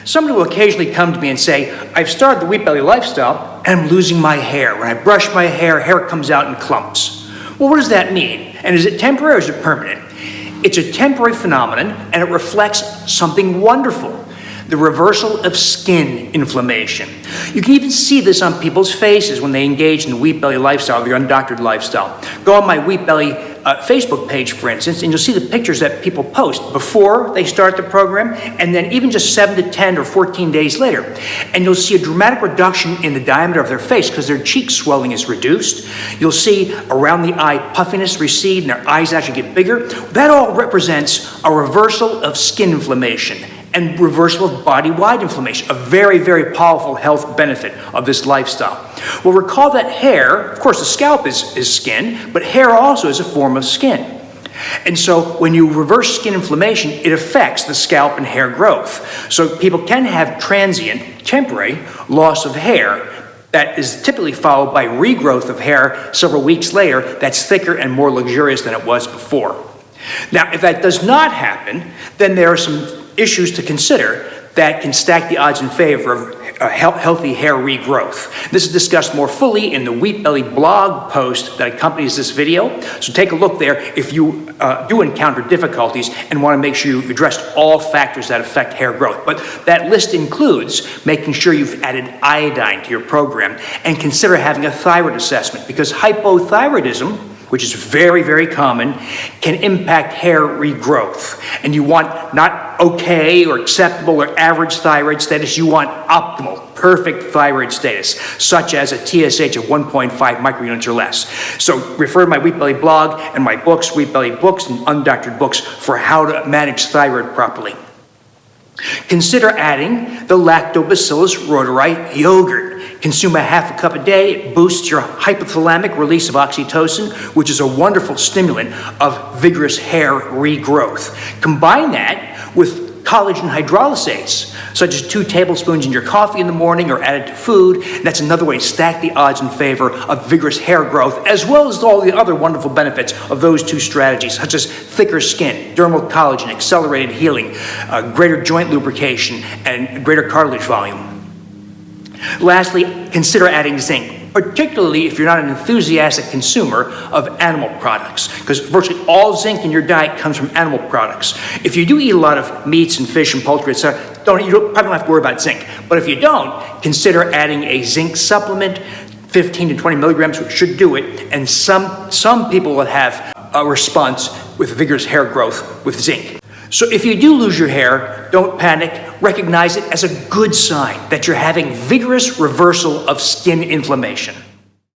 Somebody will occasionally come to me and say, I've started the wheat belly lifestyle and I'm losing my hair. When I brush my hair comes out in clumps. Well, what does that mean? And is it temporary or is it permanent? It's a temporary phenomenon and it reflects something wonderful. The reversal of skin inflammation. You can even see this on people's faces when they engage in the wheat belly lifestyle, the undoctored lifestyle. Go on my wheat belly Facebook page, for instance, and you'll see the pictures that people post before they start the program, and then even just 7 to 10 or 14 days later. And you'll see a dramatic reduction in the diameter of their face because their cheek swelling is reduced. You'll see around the eye puffiness recede and their eyes actually get bigger. That all represents a reversal of skin inflammation and reversal of body-wide inflammation, a very, very powerful health benefit of this lifestyle. Well, recall that hair, of course the scalp is skin, but hair also is a form of skin. And so when you reverse skin inflammation, it affects the scalp and hair growth. So people can have transient, temporary loss of hair that is typically followed by regrowth of hair several weeks later that's thicker and more luxurious than it was before. Now, if that does not happen, then there are some issues to consider that can stack the odds in favor of healthy hair regrowth. This is discussed more fully in the Wheat Belly blog post that accompanies this video. So take a look there if you do encounter difficulties and want to make sure you've addressed all factors that affect hair growth. But that list includes making sure you've added iodine to your program and consider having a thyroid assessment because hypothyroidism, which is very, very common, can impact hair regrowth. And you want not okay or acceptable or average thyroid status, you want optimal, perfect thyroid status, such as a TSH of 1.5 microunits or less. So refer to my Wheat Belly blog and my books, Wheat Belly Books and Undoctored Books, for how to manage thyroid properly. Consider adding the Lactobacillus reuteri yogurt. Consume a half a cup a day. It boosts your hypothalamic release of oxytocin, which is a wonderful stimulant of vigorous hair regrowth. Combine that with collagen hydrolysates, such as 2 tablespoons in your coffee in the morning or added to food. That's another way to stack the odds in favor of vigorous hair growth, as well as all the other wonderful benefits of those 2 strategies, such as thicker skin, dermal collagen, accelerated healing, greater joint lubrication, and greater cartilage volume. Lastly, consider adding zinc, particularly if you're not an enthusiastic consumer of animal products, because virtually all zinc in your diet comes from animal products. If you do eat a lot of meats and fish and poultry, etc., you probably don't have to worry about zinc. But if you don't, consider adding a zinc supplement, 15 to 20 milligrams, which should do it. And some people will have a response with vigorous hair growth with zinc. So if you do lose your hair, don't panic. Recognize it as a good sign that you're having vigorous reversal of skin inflammation.